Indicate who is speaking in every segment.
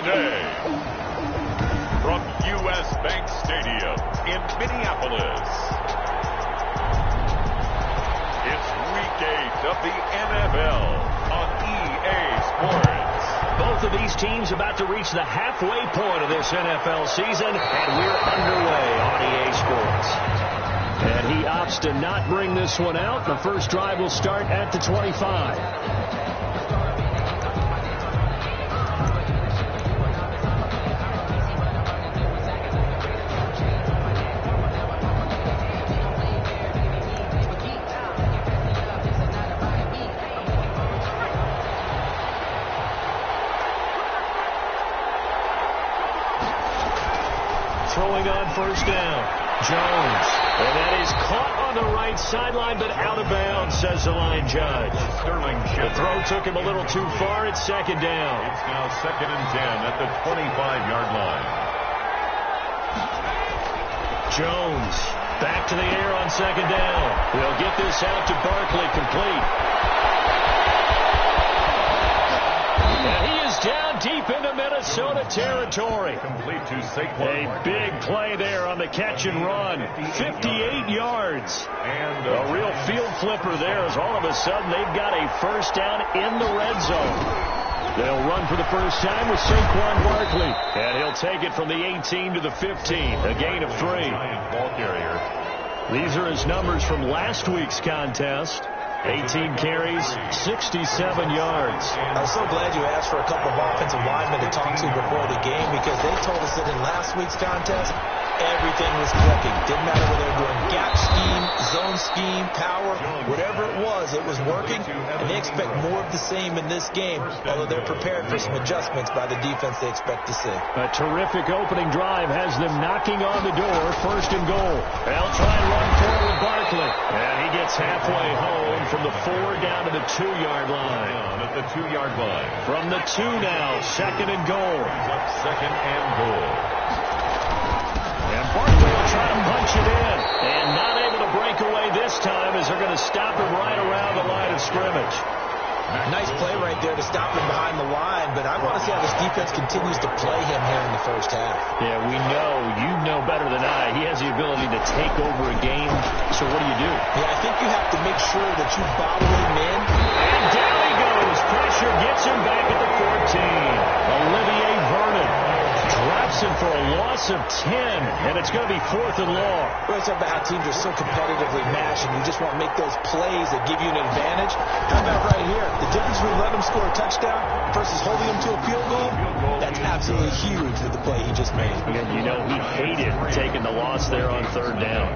Speaker 1: today. From U.S. Bank Stadium in Minneapolis, it's Week 8 of the NFL on EA Sports.
Speaker 2: Both of these teams about to reach the halfway point of this NFL season, and we're underway on EA Sports. And he opts to not bring this one out. The first drive will start at the 25. Throwing on first down, Jones. And that is caught on the right sideline, but out of bounds, says the line judge. The throw took him a little too far. It's second down.
Speaker 1: It's now 2nd and 10 at the 25-yard line.
Speaker 2: Jones back to the air on second down. They'll get this out to Barkley, complete. And he is down deep into Minnesota territory.
Speaker 1: Complete to Saquon.
Speaker 2: A big play there on the catch and run. 58 yards.
Speaker 1: And
Speaker 2: a real field flipper there as all of a sudden they've got a first down in the red zone. They'll run for the first time with Saquon Barkley. And he'll take it from the 18 to the 15. A gain of 3.
Speaker 1: Ball carrier.
Speaker 2: These are his numbers from last week's contest. 18 carries, 67 yards.
Speaker 3: I'm so glad you asked for a couple of offensive linemen to talk to before the game, because they told us that in last week's contest, everything was clicking. Didn't matter whether they were doing gap scheme, zone scheme, power, whatever it was working. And they expect more of the same in this game, although they're prepared for some adjustments by the defense they expect to see.
Speaker 2: A terrific opening drive has them knocking on the door, 1st and goal. They'll try and run forward with Barkley. And he gets halfway home from the 4 down to the 2-yard line.
Speaker 1: Down at the 2-yard line.
Speaker 2: From the 2 now, 2nd and goal.
Speaker 1: Up 2nd and goal.
Speaker 2: And Barkley will try to punch it in. And not able to break away this time as they're going to stop him right around the line of scrimmage.
Speaker 3: Nice play right there to stop him behind the line, but I want to see how this defense continues to play him here in the first half.
Speaker 2: Yeah, you know better than I. He has the ability to take over a game, so what do you do?
Speaker 3: Yeah, I think you have to make sure that you bottle him in.
Speaker 2: And down he goes. Pressure gets him back at the 14. Olivier Vernon drops him for a loss of 10, and it's going to be 4th and long.
Speaker 3: We're talking about how teams are so competitively matched, and you just want to make those plays that give you an advantage. How about right here? The difference between letting him score a touchdown versus holding him to a field goal, that's absolutely huge with the play he just made.
Speaker 2: And you know he hated taking the loss there on 3rd down.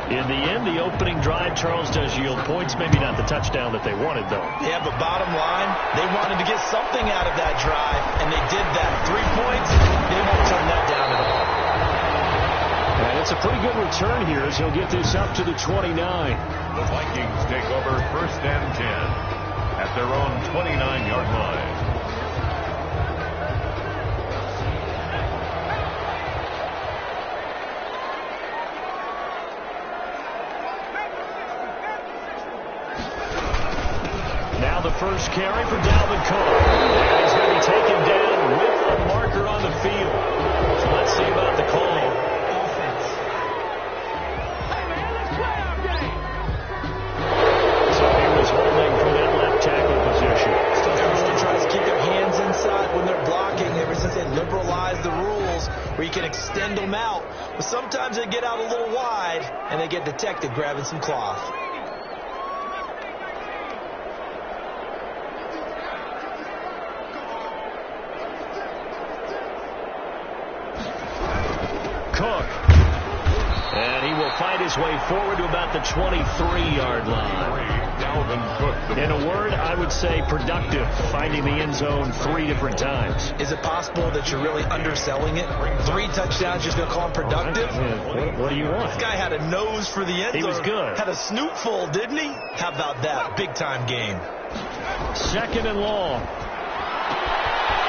Speaker 2: In the end, the opening drive, Charles, does yield points. Maybe not the touchdown that they wanted, though.
Speaker 3: Yeah, but bottom line, they wanted to get something out of that drive, and they did that. 3 points, they won't turn that down at all.
Speaker 2: And it's a pretty good return here as he'll get this up to the 29.
Speaker 1: The Vikings take over 1st and 10 at their own 29-yard line.
Speaker 2: Now the first carry for Dalvin Cook. And he's going to be taken down with a marker on the field. So let's see about the call. So he was holding from that left tackle position.
Speaker 3: Houston tries to keep their hands inside when they're blocking ever since they liberalized the rules where you can extend them out. But sometimes they get out a little wide and they get detected grabbing some cloth.
Speaker 2: Cook. And he will fight his way forward to about the 23-yard line.
Speaker 1: Dalvin Cook.
Speaker 2: In a word, I would say productive, finding the end zone 3 different times.
Speaker 3: Is it possible that you're really underselling it? 3 touchdowns, you're going to call him productive?
Speaker 2: What do you want?
Speaker 3: This guy had a nose for the end zone.
Speaker 2: He was good.
Speaker 3: Had a snoot full, didn't he? How about that? Big-time game.
Speaker 2: 2nd and long.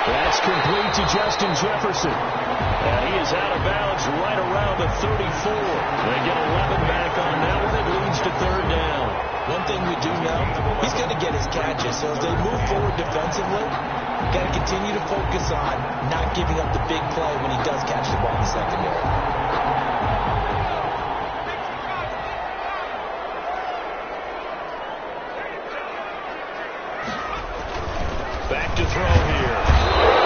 Speaker 2: That's complete to Justin Jefferson. And he is out of bounds right around the 34. They get 11 back on that one. It leads to 3rd down.
Speaker 3: One thing we do know, he's going to get his catches. So as they move forward defensively, Got to continue to focus on not giving up the big play when he does catch the ball in the secondary.
Speaker 2: Back to throw here.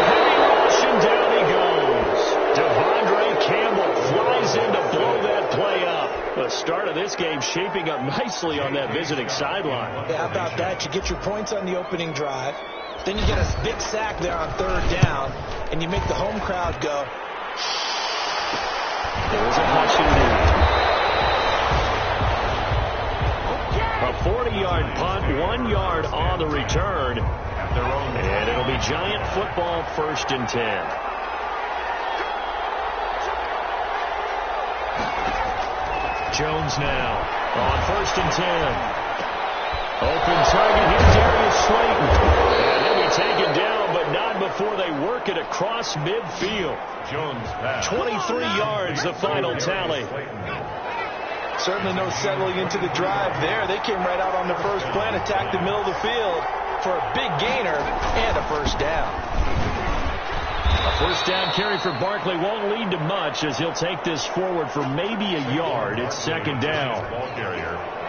Speaker 2: Heavy rush, and down he goes. Devondre Campbell flies in to blow that play up. The start of this game shaping up nicely on that visiting sideline.
Speaker 3: Yeah, how about that? You get your points on the opening drive. Then you get a big sack there on third down, and you make the home crowd go.
Speaker 2: There's a hush indeed. A 40-yard punt, 1 yard on the return. And it'll be Giant football, 1st and 10. Jones now on 1st and 10. Open target here, Darius Slayton. And he'll be taken down, but not before they work it across midfield.
Speaker 1: Jones pass.
Speaker 2: 23 yards, the final tally.
Speaker 3: Certainly no settling into the drive there. They came right out on the first play and attacked the middle of the field for a big gainer and a first down.
Speaker 2: A first down carry for Barkley won't lead to much as he'll take this forward for maybe a yard. It's 2nd down.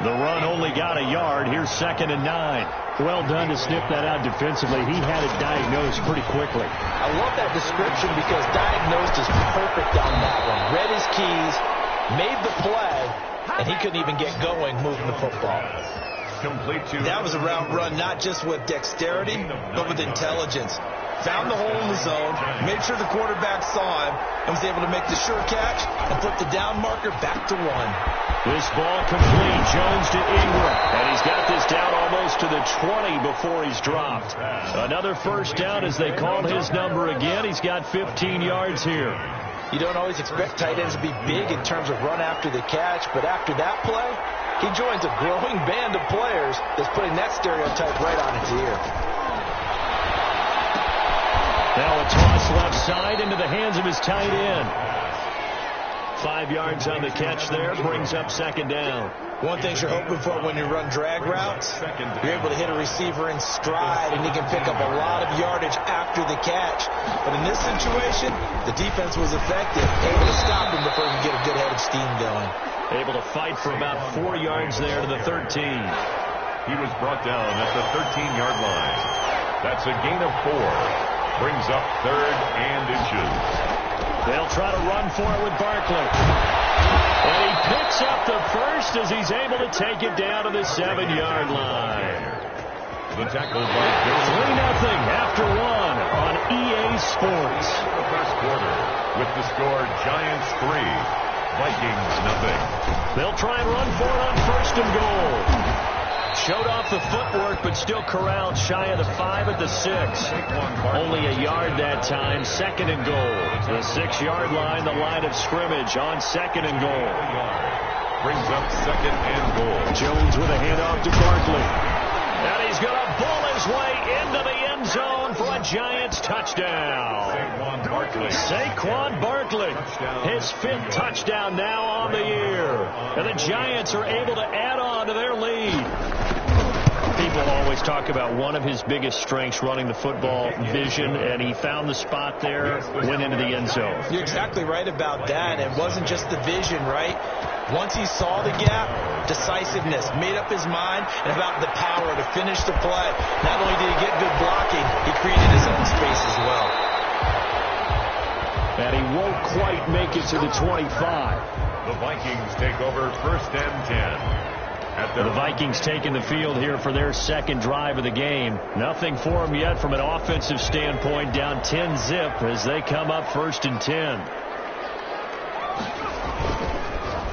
Speaker 2: The run only got a yard. Here's 2nd and 9. Well done to sniff that out defensively. He had it diagnosed pretty quickly.
Speaker 3: I love that description because diagnosed is perfect on that one. Read his keys, made the play, and he couldn't even get going moving the football. That was a route run not just with dexterity, but with intelligence. Found the hole in the zone, made sure the quarterback saw him, and was able to make the sure catch and put the down marker back to 1.
Speaker 2: This ball complete. Jones to Ingram. And he's got this down almost to the 20 before he's dropped. Another first down as they call his number again. He's got 15 yards here.
Speaker 3: You don't always expect tight ends to be big in terms of run after the catch, but after that play, he joins a growing band of players that's putting that stereotype right on its ear.
Speaker 2: Now a toss left side into the hands of his tight end. 5 yards on the catch there, brings up 2nd down.
Speaker 3: One thing you're hoping for when you run drag routes, you're able to hit a receiver in stride, and he can pick up a lot of yardage after the catch. But in this situation, the defense was effective, able to stop him before he could get a good head of steam going.
Speaker 2: Able to fight for about 4 yards there to the 13.
Speaker 1: He was brought down at the 13-yard line. That's a gain of 4. Brings up 3rd and inches.
Speaker 2: They'll try to run for it with Barkley. And he picks up the first as he's able to take it down to the 7-yard line.
Speaker 1: The tackle by
Speaker 2: 3-0 after 1 on EA Sports.
Speaker 1: The first quarter with the score Giants 3, Vikings 0.
Speaker 2: They'll try and run for it on 1st and goal. Showed off the footwork, but still corralled shy of the 5 at the 6. Only a yard that time. 2nd and goal. The 6-yard line, the line of scrimmage on 2nd and goal.
Speaker 1: Brings up 2nd and goal.
Speaker 2: Jones with a handoff to Barkley. And he's going to bull his way into the end zone for a Giants touchdown. Saquon Barkley, his 5th touchdown now on the year. And the Giants are able to add on to their lead. People always talk about one of his biggest strengths running the football, vision, and he found the spot there, went into the end zone.
Speaker 3: You're exactly right about that. It wasn't just the vision, right? Once he saw the gap, decisiveness, made up his mind, and about the power to finish the play. Not only did he get good blocking, he created his own space as well.
Speaker 2: And he won't quite make it to the 25.
Speaker 1: The Vikings take over 1st and 10.
Speaker 2: The Vikings taking the field here for their 2nd drive of the game. Nothing for them yet from an offensive standpoint. Down 10-zip as they come up 1st and 10.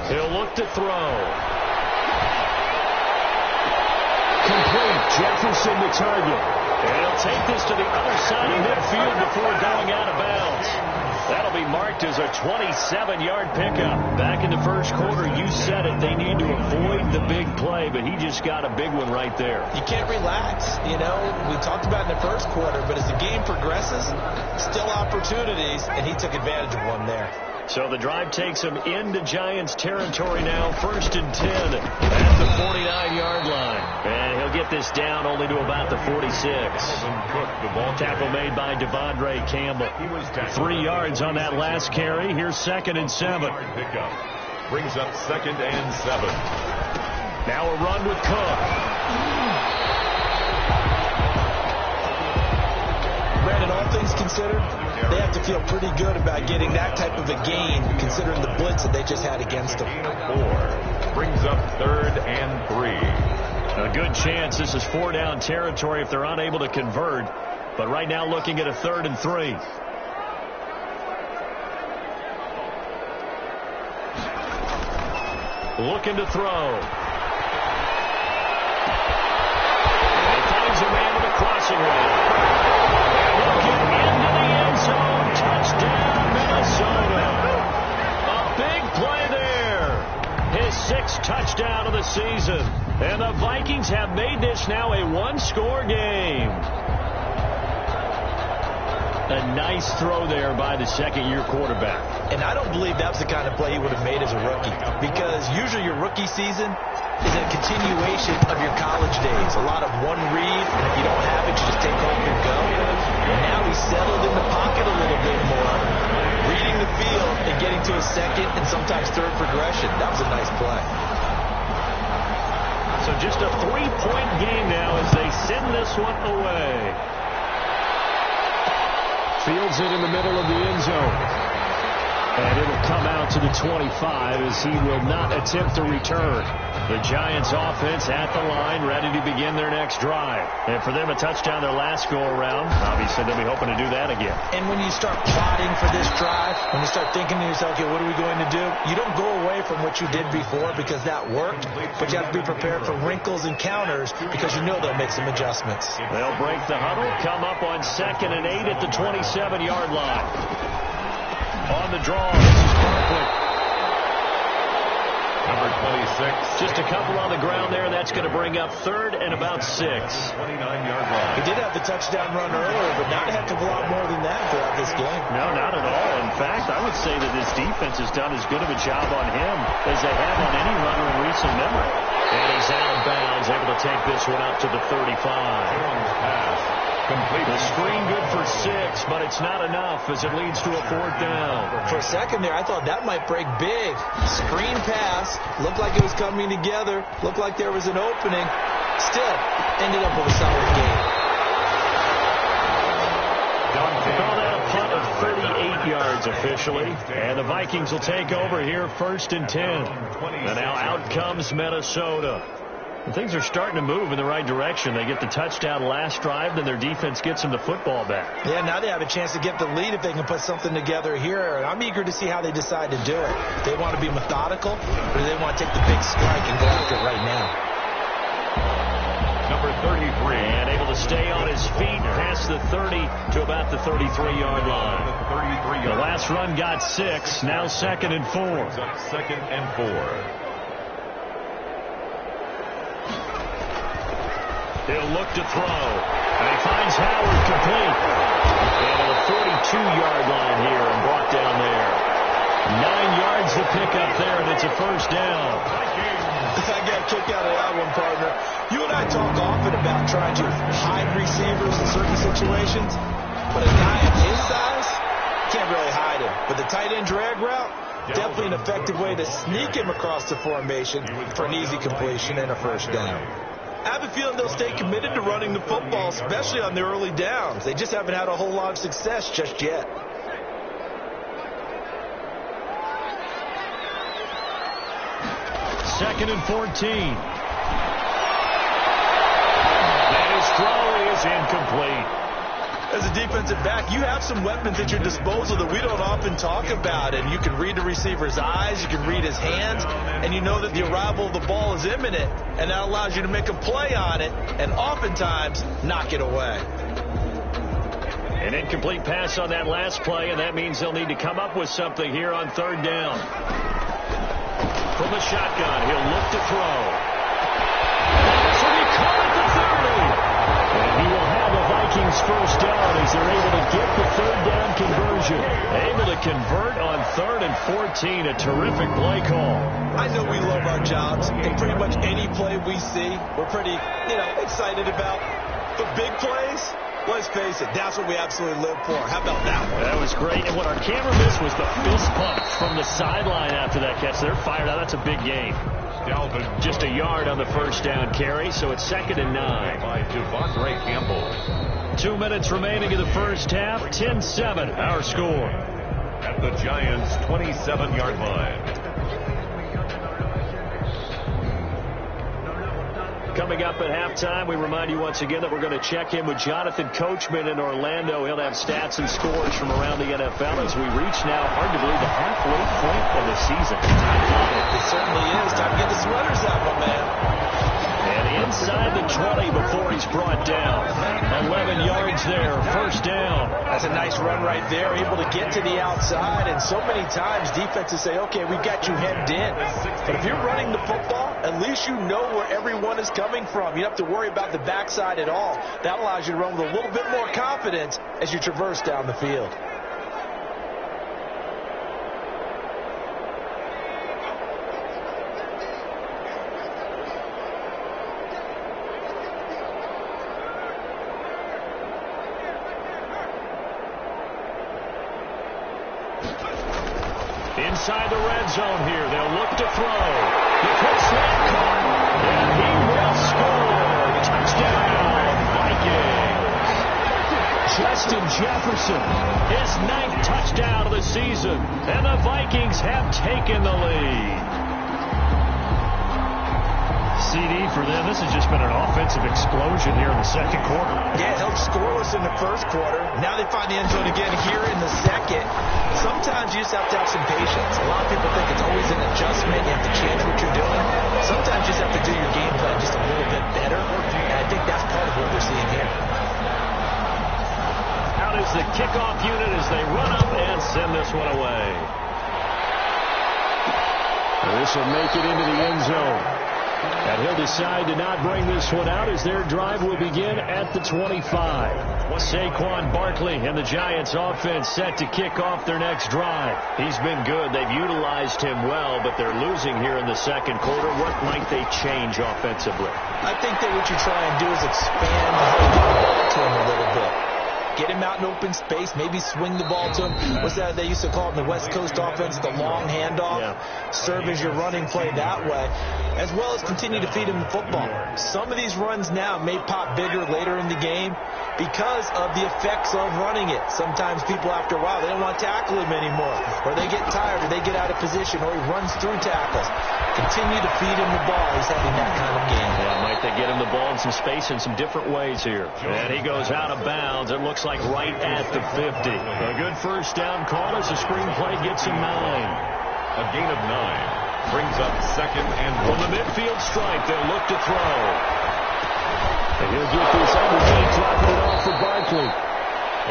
Speaker 2: He'll look to throw. Complete. Jefferson the target. And he'll take this to the other side of midfield before going out of bounds. That'll be marked as a 27-yard pickup. Back in the first quarter, you said it, they need to avoid the big play, but he just got a big one right there.
Speaker 3: You can't relax. You know, we talked about in the first quarter, but as the game progresses, still opportunities, and he took advantage of one there.
Speaker 2: So the drive takes him into Giants territory now, 1st and 10 at the 49-yard line. And he'll get this down only to about the 46. Tackle made by Devondre Campbell. 3 yards on that last carry. Here's 2nd and 7.
Speaker 1: Brings up 2nd and 7.
Speaker 2: Now a run with Cook.
Speaker 3: Brandon, all things considered, they have to feel pretty good about getting that type of a gain, considering the blitz that they just had against them.
Speaker 1: 4 brings up 3rd and 3.
Speaker 2: A good chance this is 4-down territory if they're unable to convert. But right now looking at a 3rd and 3. Looking to throw. And he finds a man with a crossing route. Looking into the end zone. Touchdown, Minnesota. A big play there. His 6th touchdown of the season. And the Vikings have made this now a 1-score game. A nice throw there by the 2nd-year quarterback.
Speaker 3: And I don't believe that's the kind of play he would have made as a rookie, because usually your rookie season is a continuation of your college days. A lot of one read, and if you don't have it, you just take off and go. And now he's settled in the pocket a little bit more, reading the field and getting to a 2nd and sometimes 3rd progression. That was a nice play.
Speaker 2: So just a 3-point game now as they send this one away. Fields it in the middle of the end zone. And it'll come out to the 25 as he will not attempt to return. The Giants offense at the line, ready to begin their next drive. And for them, a touchdown their last go-around. Obviously, they'll be hoping to do that again.
Speaker 3: And when you start plotting for this drive, when you start thinking to yourself, okay, what are we going to do? You don't go away from what you did before because that worked, but you have to be prepared for wrinkles and counters because you know they'll make some adjustments.
Speaker 2: They'll break the huddle, come up on 2nd and 8 at the 27-yard line. On the draw, this is Barkley.
Speaker 1: Number 26.
Speaker 2: Just a couple on the ground there. That's going to bring up 3rd and about 6.
Speaker 1: 29-yard line.
Speaker 3: He did have the touchdown run earlier, but not a heck of a lot more than that throughout this game.
Speaker 2: No, not at all. In fact, I would say that this defense has done as good of a job on him as they have on any runner in recent memory. And he's out of bounds, able to take this one up to the 35.
Speaker 1: Pass. Complete.
Speaker 2: The screen good for 6, but it's not enough as it leads to a 4th down.
Speaker 3: For a second there, I thought that might break big. Screen pass. Looked like it was coming together. Looked like there was an opening. Still, ended up with a solid game.
Speaker 2: Call that a punt of 38 yards officially. And the Vikings will take over here 1st and 10. And now out comes Minnesota. Things are starting to move in the right direction. They get the touchdown last drive, then their defense gets them the football back.
Speaker 3: Yeah, now they have a chance to get the lead if they can put something together here. And I'm eager to see how they decide to do it. They want to be methodical, or do they want to take the big strike and go after it right now?
Speaker 1: Number 33.
Speaker 2: And able to stay on his feet past the 30 to about the 33-yard line. The last run got 6. Now 2nd and 4.
Speaker 1: 2nd and 4.
Speaker 2: He'll look to throw. And he finds Howard complete. And at the 42-yard line here and brought down there. 9 yards to pick up there, and it's a 1st down.
Speaker 3: I got a kick out of that one, partner. You and I talk often about trying to hide receivers in certain situations. But a guy of his size, can't really hide him. But the tight end drag route, definitely an effective way to sneak him across the formation for an easy completion and a 1st down. I have a feeling they'll stay committed to running the football, especially on the early downs. They just haven't had a whole lot of success just yet.
Speaker 2: Second and 14. And his throw is incomplete.
Speaker 3: As a defensive back, you have some weapons at your disposal that we don't often talk about. And you can read the receiver's eyes, you can read his hands, and you know that the arrival of the ball is imminent. And that allows you to make a play on it and oftentimes knock it away.
Speaker 2: An incomplete pass on that last play, and that means they'll need to come up with something here on 3rd down. From the shotgun, he'll look to throw. So he caught at the 30. And he will have a Vikings this first down as they're able to get the third down conversion. Able to convert on 3rd and 14. A terrific play call.
Speaker 3: I know we love our jobs, and pretty much any play we see, we're pretty, excited about. But big plays, let's face it, that's what we absolutely live for. How about that one?
Speaker 2: That was great. And what our camera missed was the fist pump from the sideline after that catch. They're fired out. That's a big gain.
Speaker 1: Dalvin.
Speaker 2: Just a yard on the first down carry, so it's 2nd and 9.
Speaker 1: By Devondre Campbell.
Speaker 2: 2 minutes remaining in the first half. 10-7, our score.
Speaker 1: At the Giants' 27-yard line.
Speaker 2: Coming up at halftime, we remind you once again that we're going to check in with Jonathan Coachman in Orlando. He'll have stats and scores from around the NFL as we reach now, arguably, the halfway point of the season.
Speaker 3: It certainly is. Time to get the sweaters out, my man.
Speaker 2: And inside the 20 before he's brought down. 11 yards there, first down.
Speaker 3: That's a nice run right there, able to get to the outside. And so many times defenses say, okay, we've got you hemmed in. But if you're running the football, at least you know where everyone is coming from. You don't have to worry about the backside at all. That allows you to run with a little bit more confidence as you traverse down the field.
Speaker 2: Inside the red zone here, they'll look to throw. The quick slant caught, and he will score. Touchdown, Vikings. Justin Jefferson, his 9th touchdown of the season, and the Vikings have taken the lead. CD for them. This has just been an offensive explosion here in the second quarter.
Speaker 3: Yeah, held scoreless in the first quarter. Now they find the end zone again here in the second. Sometimes you just have to have some patience. A lot of people think it's always an adjustment. You have to change what you're doing. Sometimes you just have to do your game plan just a little bit better. And I think that's part of what we're seeing here.
Speaker 2: Out is the kickoff unit as they run up and send this one away. This will make it into the end zone. And he'll decide to not bring this one out as their drive will begin at the 25. Saquon Barkley and the Giants offense set to kick off their next drive. He's been good. They've utilized him well, but they're losing here in the second quarter. What might they change offensively?
Speaker 3: I think that what you try and do is expand how you get the ball to him a little bit. Get him out in open space, maybe swing the ball to him. What's that they used to call it in the West Coast offense, the long handoff? Yeah. Serve as your running play that way, as well as continue to feed him the football. Some of these runs now may pop bigger later in the game because of the effects of running it. Sometimes people, after a while, they don't want to tackle him anymore, or they get tired, or they get out of position, or he runs through tackles. Continue to feed him the ball. He's having that kind of game.
Speaker 2: Yeah, might they get him the ball in some space in some different ways here. And he goes out of bounds. It looks like right at the 50. A good first down call as the screenplay gets him 9.
Speaker 1: A gain of 9 brings up 2nd and 1.
Speaker 2: From the midfield stripe, they'll look to throw. And he'll get this underneath, dropping it off for Barkley.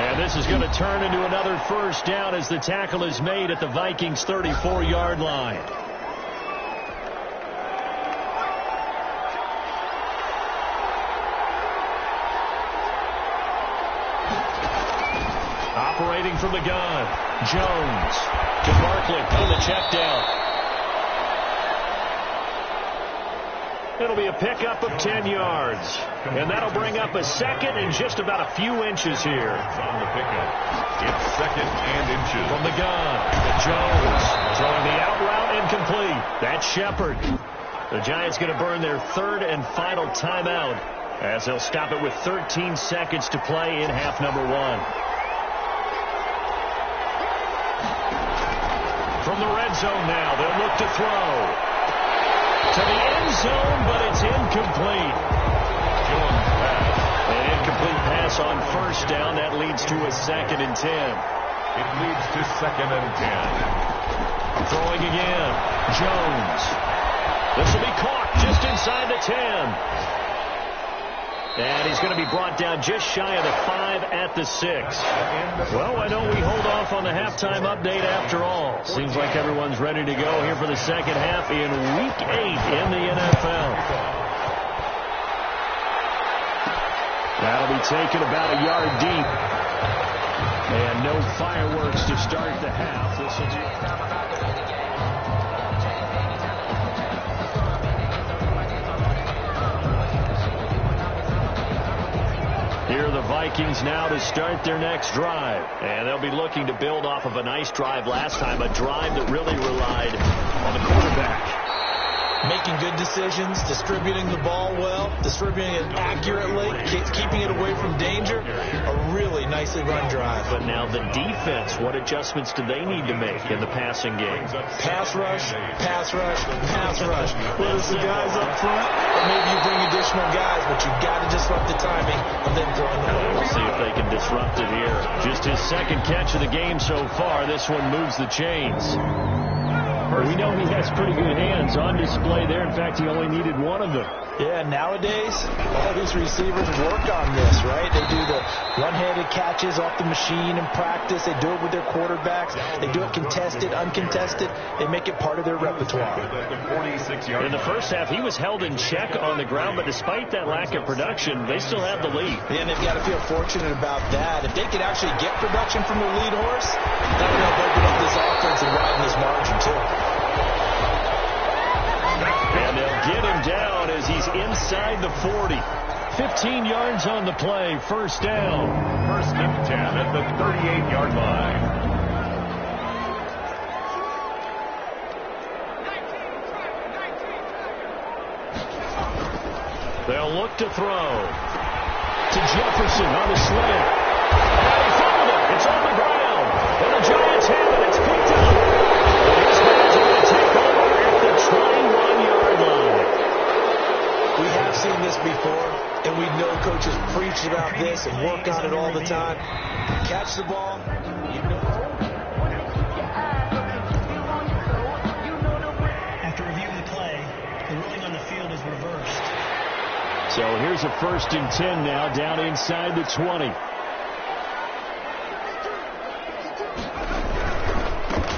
Speaker 2: And this is going to turn into another first down as the tackle is made at the Vikings' 34-yard line. Operating from the gun, Jones to Barkley on the check down. It'll be a pickup of 10 yards. And that'll bring up a second and just about a few inches here.
Speaker 1: On the pickup, it's 2nd and inches.
Speaker 2: From the gun, Jones throwing the out route incomplete. That's Shepard. The Giants going to burn their 3rd and final timeout as they'll stop it with 13 seconds to play in half number 1. From the red zone now, they'll look to throw. To the end zone, but it's incomplete. An incomplete pass on first down. That leads to a 2nd and 10.
Speaker 1: It leads to 2nd and 10.
Speaker 2: Throwing again. Jones. This will be caught just inside the 10. And he's going to be brought down just shy of the 5 at the 6. Well, why don't we hold off on the halftime update after all? Seems like everyone's ready to go here for the second half in Week 8 in the NFL. That'll be taken about a yard deep. And no fireworks to start the half. This will be... Here are the Vikings now to start their next drive. And they'll be looking to build off of a nice drive last time, a drive that really relied on the quarterback.
Speaker 3: Making good decisions, distributing the ball well, distributing it accurately, keeping it away from danger. A really nicely run drive.
Speaker 2: But now the defense, what adjustments do they need to make in the passing game?
Speaker 3: Pass rush, pass rush, pass rush. Whether it's the guys up front or maybe you bring additional guys, but you've got to disrupt the timing of them throwing the ball.
Speaker 2: We'll see if they can disrupt it here. Just his second catch of the game so far. This one moves the chains. We know he has pretty good hands on display there. In fact, he only needed one of them.
Speaker 3: Yeah, nowadays, all these receivers work on this, right? They do the one-handed catches off the machine in practice. They do it with their quarterbacks. They do it contested, uncontested. They make it part of their repertoire.
Speaker 2: In the first half, he was held in check on the ground, but despite that lack of production, they still have the lead.
Speaker 3: And they've got to feel fortunate about that. If they could actually get production from their lead horse, that would help open up this offense and widen this margin, too.
Speaker 2: And they'll get him down as he's inside the 40. 15 yards on the play. First down.
Speaker 1: First and 10 at the 38-yard line.
Speaker 2: They'll look to throw. To Jefferson on the slant. And he fumbled it. It's on the ground. And the Giants have it. It's picked up. These guys are going to take over at the 21-yard line.
Speaker 3: We have seen this before, and we know coaches preach about this and work on it all the time. Catch the ball.
Speaker 4: After reviewing the play, the ruling on the field is reversed.
Speaker 2: So here's a 1st and 10 now, down inside the 20.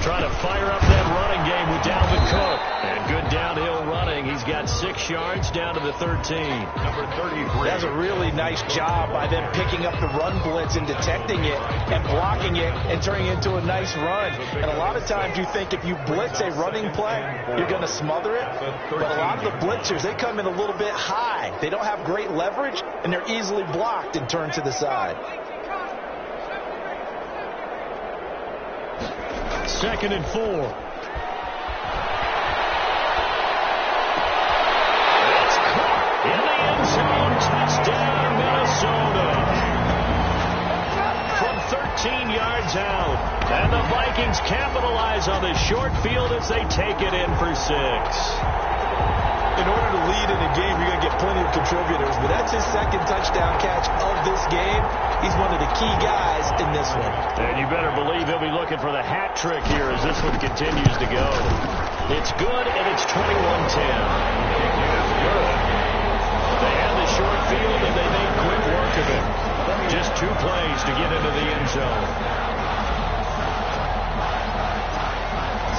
Speaker 2: Trying to fire up that running game with Dalvin Cook. And good downhill running. He's got 6 yards down to the 13.
Speaker 1: Number 33.
Speaker 3: That's a really nice job by them picking up the run blitz and detecting it and blocking it and turning it into a nice run. And a lot of times you think if you blitz a running play, you're going to smother it. But a lot of the blitzers, they come in a little bit high. They don't have great leverage, and they're easily blocked and turned to the side.
Speaker 2: 2nd and 4. It's caught in the end zone. Touchdown, Minnesota. From 13 yards out. And the Vikings capitalize on the short field as they take it in for 6.
Speaker 3: In order to lead in a game, you're going to get plenty of contributors, but that's his second touchdown catch of this game. He's one of the key guys in this one.
Speaker 2: And you better believe he'll be looking for the hat trick here as this one continues to go. It's good, and it's 21-10. They have the short field, and they make quick work of it. Just 2 plays to get into the end zone.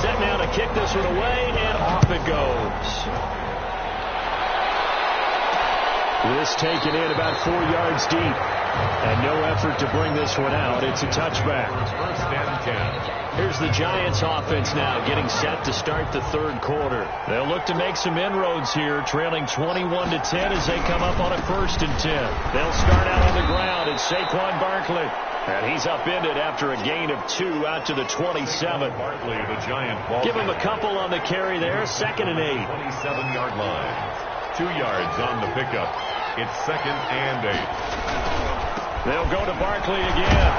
Speaker 2: Set now to kick this one away, and off it goes. This taken in about 4 yards deep. And no effort to bring this one out. It's a touchback.
Speaker 1: First and 10.
Speaker 2: Here's the Giants offense now getting set to start the 3rd quarter. They'll look to make some inroads here, trailing 21-10 as they come up on a 1st and 10. They'll start out on the ground. It's Saquon Barkley. And he's upended after a gain of 2 out to the 27.
Speaker 1: Barkley, the Giant ball.
Speaker 2: Give him a couple on the carry there. 2nd and 8.
Speaker 1: 27-yard line. 2 yards on the pickup. It's 2nd and 8.
Speaker 2: They'll go to Barkley again.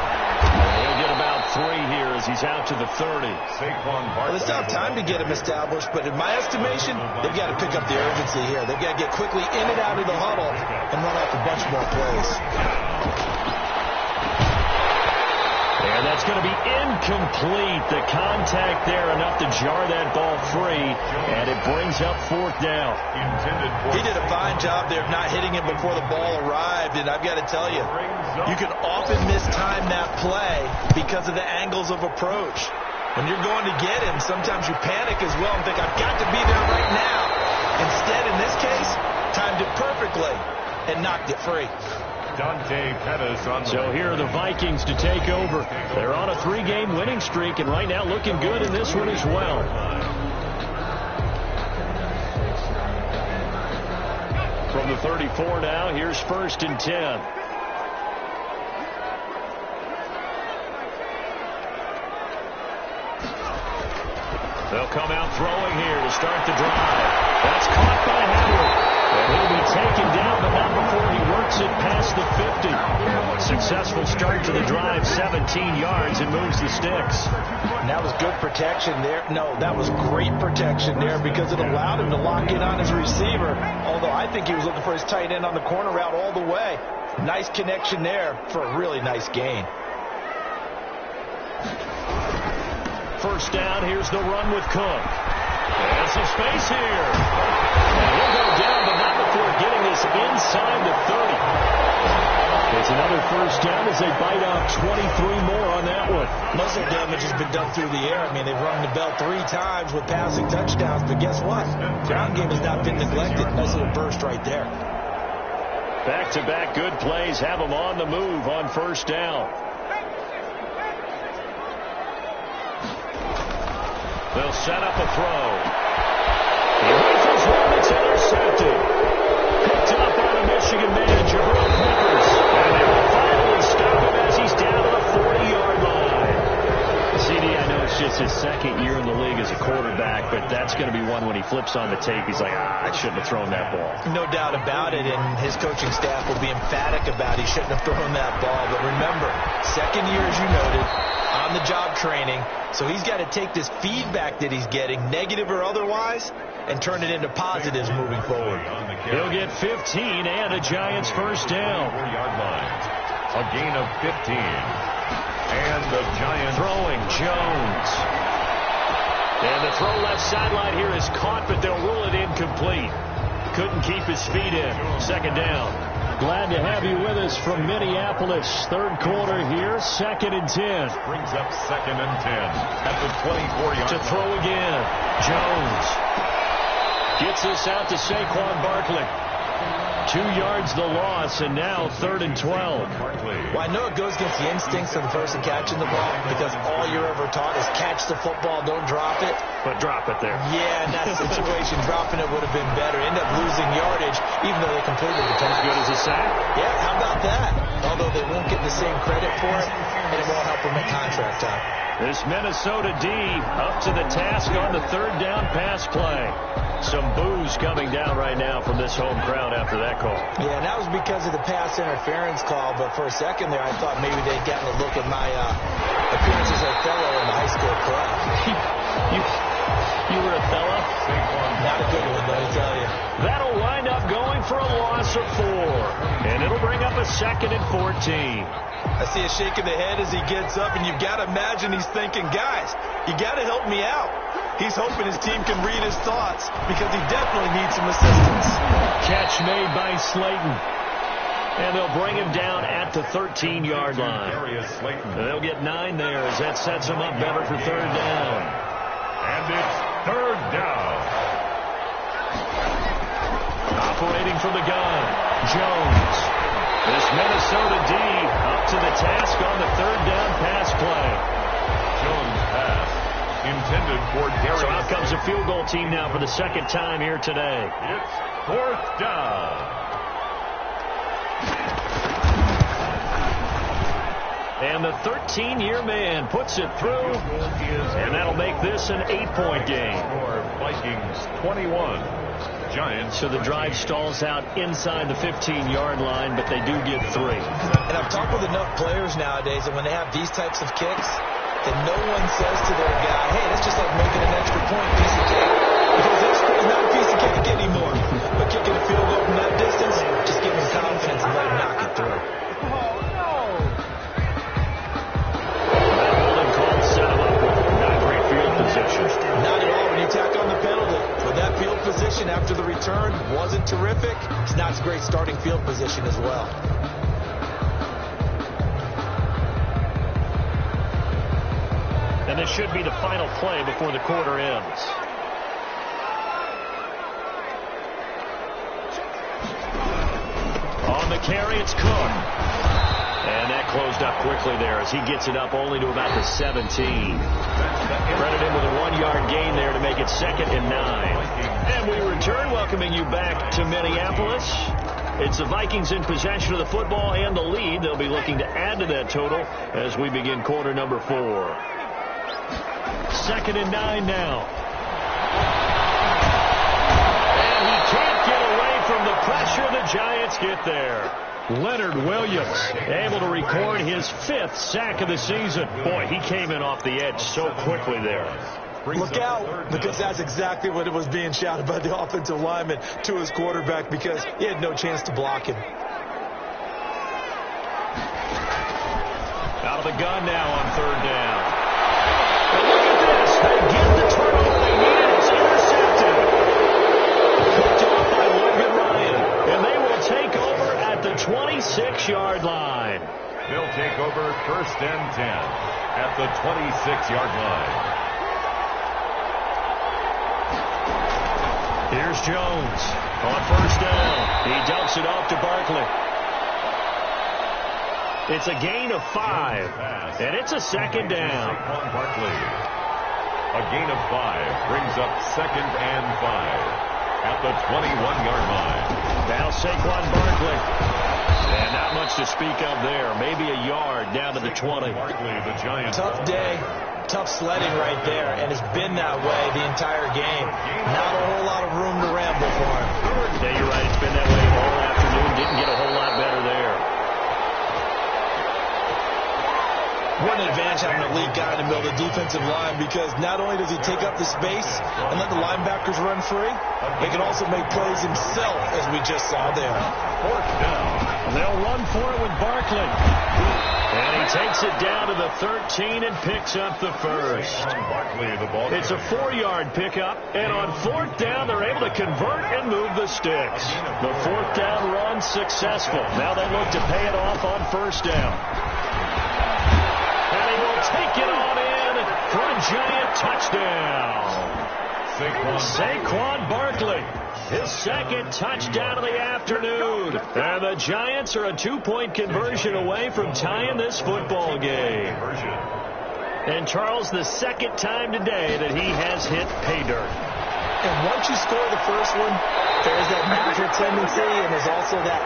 Speaker 2: He'll get about 3 here as he's out to the 30.
Speaker 1: Saquon Barkley.
Speaker 3: Well, it's not time to get him established, but in my estimation, they've got to pick up the urgency here. They've got to get quickly in and out of the huddle and run off a bunch more plays.
Speaker 2: And that's going to be incomplete. The contact there enough to jar that ball free, and it brings up 4th down.
Speaker 3: He did a fine job there of not hitting him before the ball arrived, and I've got to tell you, you can often mistime that play because of the angles of approach. When you're going to get him, sometimes you panic as well and think, I've got to be there right now. Instead, in this case, timed it perfectly and knocked it free.
Speaker 1: Dante Pettis on.
Speaker 2: So here are the Vikings to take over. They're on a 3-game winning streak, and right now looking good in this one as well. From the 34 now, here's 1st and 10. They'll come out throwing here to start the drive. That's caught by Howard. And he'll be taken down, but not before he works it past the 50. Successful start to the drive, 17 yards, and moves the sticks.
Speaker 3: And that was good protection there. No, that was great protection there because it allowed him to lock in on his receiver. Although I think he was looking for his tight end on the corner route all the way. Nice connection there for a really nice gain.
Speaker 2: First down, here's the run with Cook. There's some space here. And he'll go down, but not before getting this inside the 30. It's another first down as they bite off 23 more on that one.
Speaker 3: Most of the damage has been done through the air. I mean, they've rung the bell 3 times with passing touchdowns, but guess what? Ground game has not been neglected. Nice little burst right there.
Speaker 2: Back-to-back good plays have them on the move on first down. They'll set up a throw. He reaches one, it's intercepted. Picked up by the Michigan man, Jabril Peppers. And they will finally stop him as he's down to the 40-yard line. CD, I know it's just his second year in the league as a quarterback, but that's going to be one when he flips on the tape. He's like, I shouldn't have thrown that ball.
Speaker 3: No doubt about it, and his coaching staff will be emphatic about he shouldn't have thrown that ball. But remember, second year, as you noted, on-the-job training. So he's got to take this feedback that he's getting, negative or otherwise, and turn it into positives moving forward.
Speaker 2: He'll get 15 and a Giants first down.
Speaker 1: 4-yard line. A gain of 15. And the Giants
Speaker 2: throwing Jones. And the throw left sideline here is caught, but they'll rule it incomplete. Couldn't keep his feet in. Second down. Glad to have you with us from Minneapolis. Third quarter here, 2nd and 10.
Speaker 1: Brings up 2nd and 10 at the 24-yard
Speaker 2: to throw again. Jones gets this out to Saquon Barkley. 2 yards the loss, and now 3rd and 12.
Speaker 3: Well, I know it goes against the instincts of the person catching the ball because all you're ever taught is catch the football, don't drop it.
Speaker 2: But drop it there.
Speaker 3: Yeah, in that situation, dropping it would have been better. End up losing yardage, even though they completed the pass.
Speaker 2: As good as a sack?
Speaker 3: Yeah, how about that? Although they won't get the same credit for it, and it won't help them at contract time.
Speaker 2: This Minnesota D up to the task on the 3rd down pass play. Some boos coming down right now from this home crowd after that call.
Speaker 3: Yeah, and that was because of the pass interference call, but for a second there I thought maybe they'd gotten a look at my appearance as a fellow in the high school club.
Speaker 2: You were a fella?
Speaker 3: Not a good one, let me tell you.
Speaker 2: That'll wind up going for a loss of 4. And it'll bring up a 2nd and 14.
Speaker 3: I see a shake of the head as he gets up, and you've got to imagine he's thinking, guys, you got to help me out. He's hoping his team can read his thoughts because he definitely needs some assistance.
Speaker 2: Catch made by Slayton. And they'll bring him down at the 13-yard line. They'll get 9 there as that sets him up better for 3rd down.
Speaker 1: And it's 3rd down.
Speaker 2: Operating from the gun, Jones. This Minnesota D up to the task on the 3rd down pass play.
Speaker 1: Jones pass intended for Darius.
Speaker 2: So out comes a field goal team now for the 2nd time here today.
Speaker 1: It's 4th down.
Speaker 2: And the 13-year man puts it through, and that'll make this an 8-point game.
Speaker 1: Vikings 21, Giants.
Speaker 2: So the drive stalls out inside the 15-yard line, but they do get 3.
Speaker 3: And I've talked with enough players nowadays that when they have these types of kicks, that no one says to their guy, hey, that's just like making an extra point piece of cake. Because extra is not a piece of cake anymore. But kicking a field goal from that distance, just give him confidence and let him knock it through. Not at all when you tack on the penalty. With that field position after the return wasn't terrific. It's not a great starting field position as well.
Speaker 2: And this should be the final play before the quarter ends. On the carry, it's Cook. And that closed up quickly there as he gets it up only to about the 17. Credit him with a 1-yard gain there to make it 2nd and 9. And we return, welcoming you back to Minneapolis. It's the Vikings in possession of the football and the lead. They'll be looking to add to that total as we begin quarter number 4. 2nd and 9 now. And he can't get away from the pressure. The Giants get there. Leonard Williams able to record his 5th sack of the season. Boy, he came in off the edge so quickly there.
Speaker 3: Look out, because that's exactly what it was being shouted by the offensive lineman to his quarterback, because he had no chance to block him.
Speaker 2: Out of the gun now on 3rd down. And look at this. They get the turnover they need. It's intercepted. Picked off by Logan Ryan. And they will take over at the 26-yard line.
Speaker 1: They'll take over 1st and 10 at the 26-yard line.
Speaker 2: Here's Jones on 1st down. He dumps it off to Barkley. It's a gain of 5, and it's a 2nd down.
Speaker 1: Barkley. A gain of 5 brings up 2nd and 5 at the 21-yard line.
Speaker 2: Now Saquon Barkley. And not much to speak of there. Maybe a yard down to the 20.
Speaker 1: Barkley, the Giants.
Speaker 3: Tough day. Tough sledding right there, and it's been that way the entire game. Not a whole lot of room to ramble for him.
Speaker 2: Yeah, you're right. It's been that way all afternoon. Didn't get a whole lot better there.
Speaker 3: What an advantage having a lead guy in the middle of the defensive line, because not only does he take up the space and let the linebackers run free, he can also make plays himself, as we just saw there.
Speaker 1: 4th down.
Speaker 2: They'll run for it with Barkley. And he takes it down to the 13 and picks up the 1st. It's a 4-yard pickup, and on 4th down, they're able to convert and move the sticks. The 4th down run successful. Now they look to pay it off on 1st down. And he will take it on in for a Giant touchdown. Saquon Barkley. His 2nd touchdown of the afternoon. And the Giants are a 2-point conversion away from tying this football game. And Charles, the 2nd time today that he has hit pay dirt.
Speaker 3: And once you score the first one, there's that natural tendency, and there's also that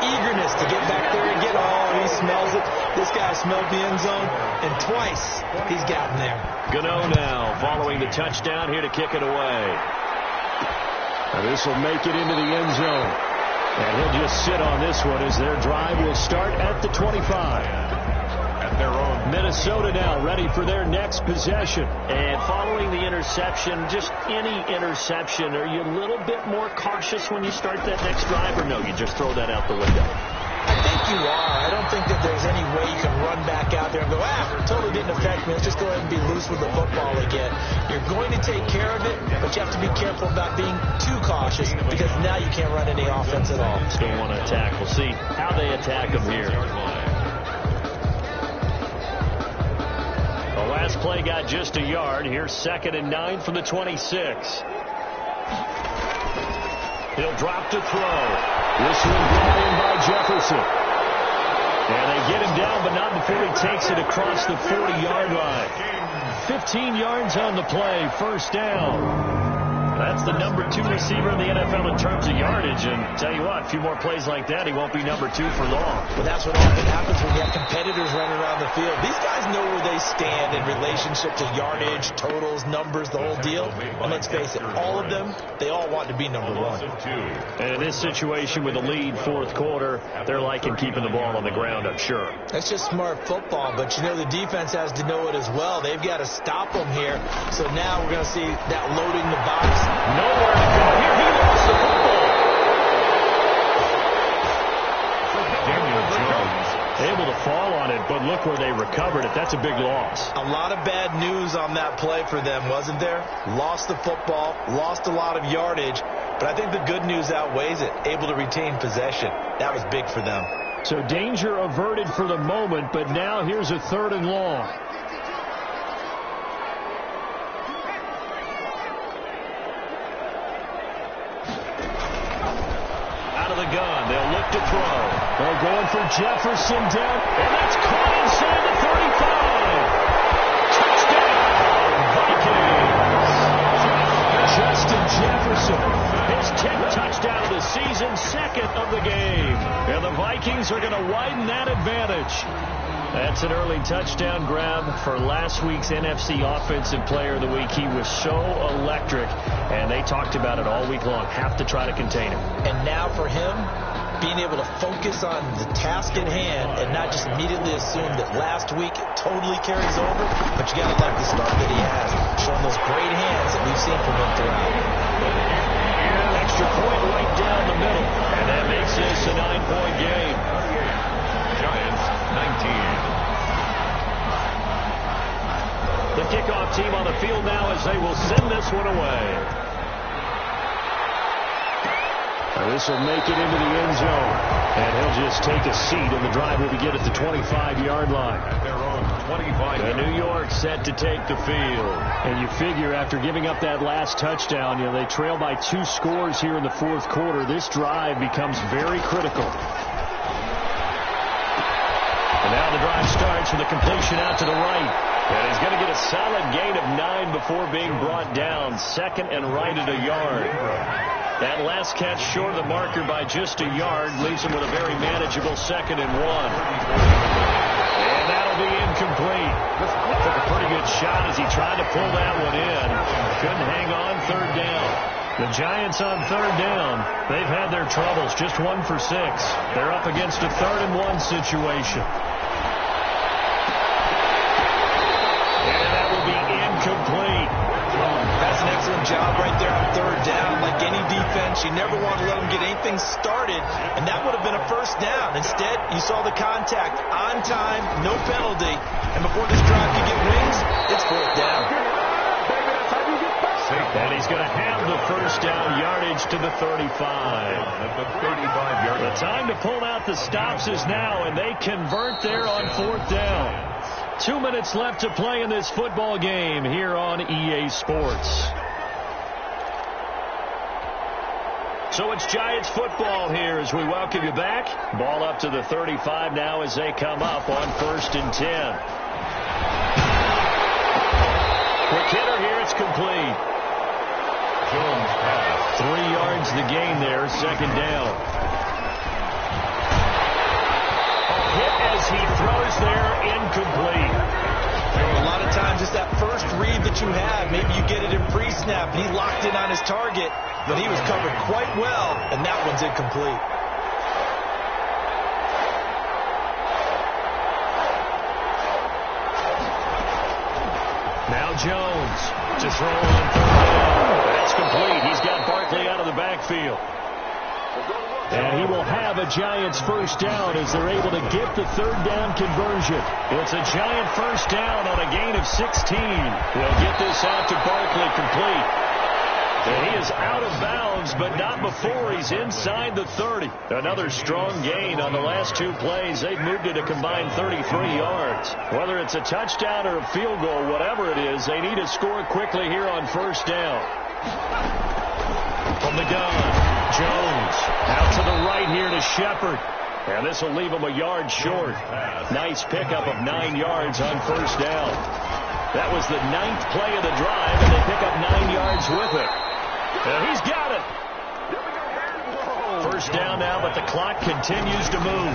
Speaker 3: eagerness to get back there and get, he smells it. This guy smelled the end zone, and twice he's gotten there.
Speaker 2: Gano now following the touchdown here to kick it away. This will make it into the end zone. And he'll just sit on this one as their drive will start at the 25.
Speaker 1: At their own.
Speaker 2: Minnesota now ready for their next possession. And following the interception, just any interception, are you a little bit more cautious when you start that next drive, or no, you just throw that out the window?
Speaker 3: I think you are. I don't think that there's any way you can run back out there and go, totally didn't affect me. Let's just go ahead and be loose with the football again. You're going to take care of it, but you have to be careful about being too cautious, because now you can't run any offense at all.
Speaker 2: Still want to attack. We'll see how they attack them here. The last play got just a yard. Here's 2nd and 9 from the 26. He'll drop to throw. This one brought in by Jefferson. And they get him down, but not before he takes it across the 40-yard line. 15 yards on the play, 1st down. That's the number 2 receiver in the NFL in terms of yardage. And tell you what, a few more plays like that, he won't be number 2 for long.
Speaker 3: But that's what often happens when you have competitors running around the field. These guys know where they stand in relationship to yardage, totals, numbers, the whole deal. And let's face it, all of them, they all want to be number 1.
Speaker 2: And in this situation with a lead 4th quarter, they're liking keeping the ball on the ground, I'm sure.
Speaker 3: That's just smart football, but you know the defense has to know it as well. They've got to stop them here. So now we're going to see that loading the box.
Speaker 2: Nowhere to go here. He lost the football.
Speaker 1: Daniel Jones.
Speaker 2: Able to fall on it, but look where they recovered it. That's a big loss.
Speaker 3: A lot of bad news on that play for them, wasn't there? Lost the football, lost a lot of yardage, but I think the good news outweighs it. Able to retain possession. That was big for them.
Speaker 2: So danger averted for the moment, but now here's a 3rd and long. the gun. They'll look to throw. They're going for Jefferson down, and that's caught inside the 35. Touchdown, Vikings. Justin Jefferson, his 10th touchdown of the season, second of the game. And the Vikings are going to widen that advantage. That's an early touchdown grab for last week's NFC Offensive Player of the Week. He was so electric, and they talked about it all week long. Have to try to contain him.
Speaker 3: And now for him, being able to focus on the task at hand and not just immediately assume that last week it totally carries over, but you got to like the start that he has, showing those great hands that we've seen from him throughout.
Speaker 2: An extra point right down the middle, and that makes this a 9-point game.
Speaker 1: Giants 19.
Speaker 2: The kickoff team on the field now as they will send this one away. This will make it into the end zone. And he'll just take a seat, and the drive will begin at the 25-yard line.
Speaker 1: At their own 25.
Speaker 2: And New York set to take the field. And you figure after giving up that last touchdown, they trail by 2 scores here in the fourth quarter. This drive becomes very critical. And now the drive starts with a completion out to the right. And he's going to get a solid gain of 9 before being brought down. Second and right at a yard. That last catch short of the marker by just a yard leaves him with a very manageable 2nd and 1. And that'll be incomplete. Took a pretty good shot as he tried to pull that one in. Couldn't hang on, 3rd down. The Giants on 3rd down. They've had their troubles, just 1 for 6. They're up against a 3rd and 1 situation. And that will be incomplete.
Speaker 3: That's an excellent job right there on 3rd down. Like any defense, you never want to let them get anything started, and that would have been a 1st down. Instead, you saw the contact on time, no penalty, and before this drive could get wings, it's 4th down.
Speaker 2: And he's going to have the 1st down yardage to the 35.
Speaker 1: At the 35-yard line.
Speaker 2: The time to pull out the stops is now, and they convert there on 4th down. 2 minutes left to play in this football game here on EA Sports. So it's Giants football here as we welcome you back. Ball up to the 35 now as they come up on 1st and 10. Quick hitter here, it's complete.
Speaker 1: Jones pass.
Speaker 2: 3 yards the gain there, 2nd down. Hit as he throws there, incomplete.
Speaker 3: A lot of times it's that first read that you have. Maybe you get it in pre-snap, and he locked in on his target, but he was covered quite well, and that one's incomplete.
Speaker 2: Now Jones to throw on 3rd down. That's complete. He's got Barkley out of the backfield. And he will have a Giants 1st down as they're able to get the 3rd down conversion. It's a Giant 1st down on a gain of 16. They'll get this out to Barkley complete. And he is out of bounds, but not before he's inside the 30. Another strong gain on the last 2 plays. They've moved it a combined 33 yards. Whether it's a touchdown or a field goal, whatever it is, they need to score quickly here on 1st down. From the gun. Jones out to the right here to Shepard. And this will leave him a yard short. Nice pickup of 9 yards on 1st down. That was the 9th play of the drive, and they pick up 9 yards with it. And he's got it. 1st down now, but the clock continues to move.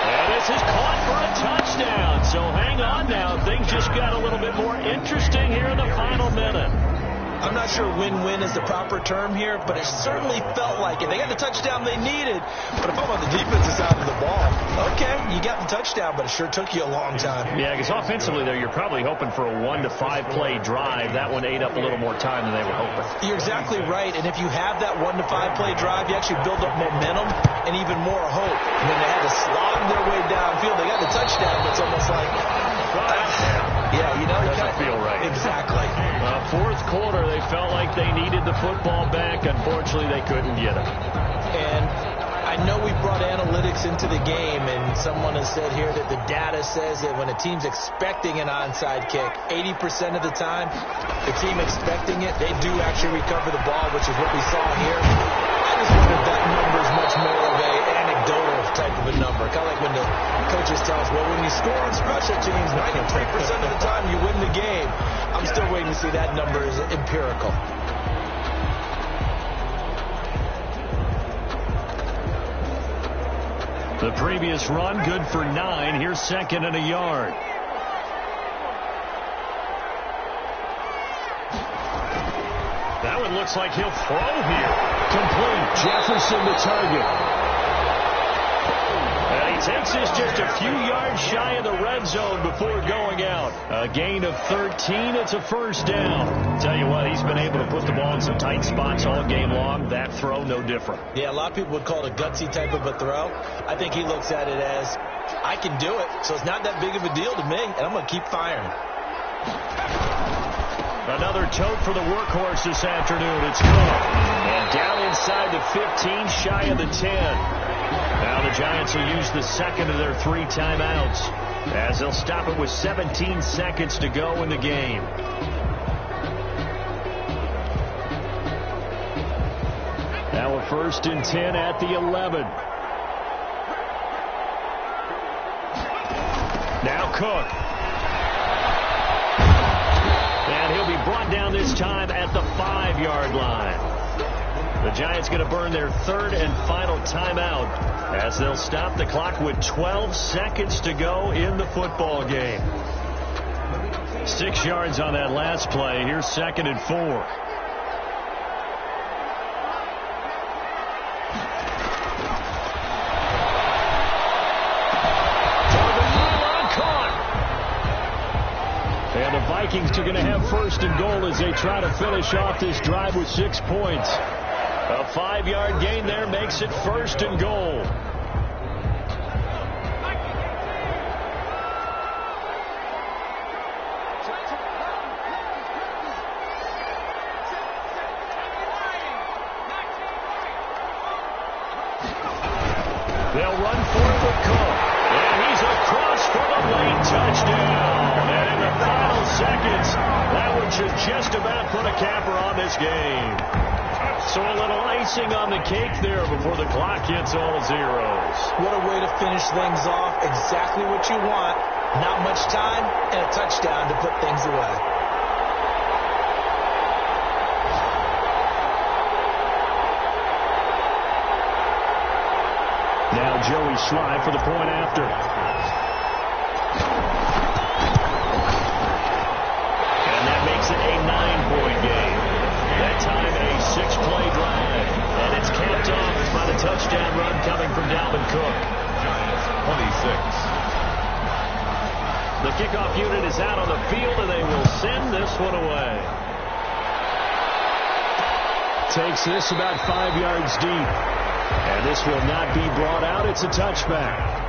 Speaker 2: And this is caught for a touchdown. So hang on now. Things just got a little bit more interesting here in the final minute.
Speaker 3: I'm not sure win-win is the proper term here, but it certainly felt like it. They got the touchdown they needed, but if I'm on the defensive side of the ball, okay, you got the touchdown, but it sure took you a long time.
Speaker 2: Yeah, because offensively there, you're probably hoping for a 1 to 5 play drive. That one ate up a little more time than they were hoping.
Speaker 3: You're exactly right, and if you have that 1 to 5 play drive, you actually build up momentum and even more hope. And then they had to slog their way downfield. They got the touchdown, but it's almost like, yeah, you know, it
Speaker 2: doesn't feel right.
Speaker 3: Exactly.
Speaker 2: 4th quarter, they felt like they needed the football back. Unfortunately, they couldn't get it.
Speaker 3: And I I know we brought analytics into the game, and someone has said here that the data says that when a team's expecting an onside kick, 80% of the time, the team expecting it, they do actually recover the ball, which is what we saw here. I just wonder if that number is much more of an anecdotal type of a number. Kind of like when the coaches tell us, well, when you score on special teams, 93% of the time you win the game. I'm still waiting to see that number is empirical.
Speaker 2: The previous run, good for 9. Here's 2nd and a yard. That one looks like he'll throw here. Complete. Jefferson the target. And he takes this just a few yards shy of the red zone before going out. A gain of 13. It's a first down. Tell you what, he's been able to put the ball in some tight spots all game long. That throw, no different.
Speaker 3: Yeah, a lot of people would call it a gutsy type of a throw. I think he looks at it as, I can do it, so it's not that big of a deal to me, and I'm going to keep firing.
Speaker 2: Another tote for the workhorse this afternoon. It's good. And down inside the 15, shy of the 10. Now the Giants will use the second of their 3 timeouts as they'll stop it with 17 seconds to go in the game. Now a 1st and 10 at the 11. Now Cook. And he'll be brought down this time at the 5-yard line. The Giants going to burn their 3rd and final timeout as they'll stop the clock with 12 seconds to go in the football game. 6 yards on that last play. Here's 2nd and 4. And the Vikings are going to have 1st and goal as they try to finish off this drive with 6 points. A 5-yard gain there makes it 1st and goal. They'll run for it with Cook. And he's across for the late touchdown. And in the final seconds, that one should just about put a capper on this game. So a little icing on the cake there before the clock hits all zeros.
Speaker 3: What a way to finish things off. Exactly what you want. Not much time and a touchdown to put things away.
Speaker 2: Now Joey Sly for the point after. And that makes it a 9-point game. That time a 6-play drive. And it's capped off by the touchdown run coming from Dalvin Cook.
Speaker 1: Giants 26.
Speaker 2: The kickoff unit is out on the field, and they will send this one away. Takes this about 5 yards deep. And this will not be brought out. It's a touchback.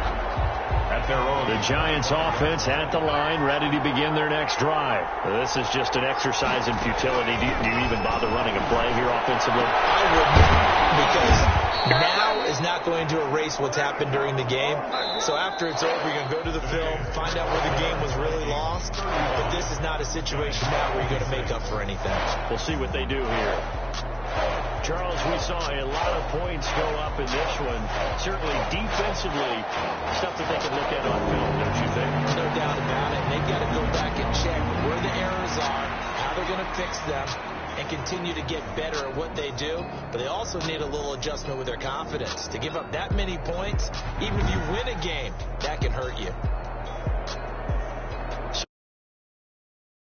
Speaker 2: At their own. The Giants offense at the line, ready to begin their next drive. This is just an exercise in futility. Do you even bother running a play here offensively?
Speaker 3: I wouldn't, because now is not going to erase what's happened during the game. So after it's over, you're going to go to the film, find out where the game was really lost. But this is not a situation now where you're going to make up for anything.
Speaker 2: We'll see what they do here. Charles, we saw a lot of points go up in this one. Certainly defensively, stuff that they can look at on film, don't you think?
Speaker 3: No doubt about it. And they've got to go back and check where the errors are, how they're going to fix them, and continue to get better at what they do. But they also need a little adjustment with their confidence. To give up that many points, even if you win a game, that can hurt you.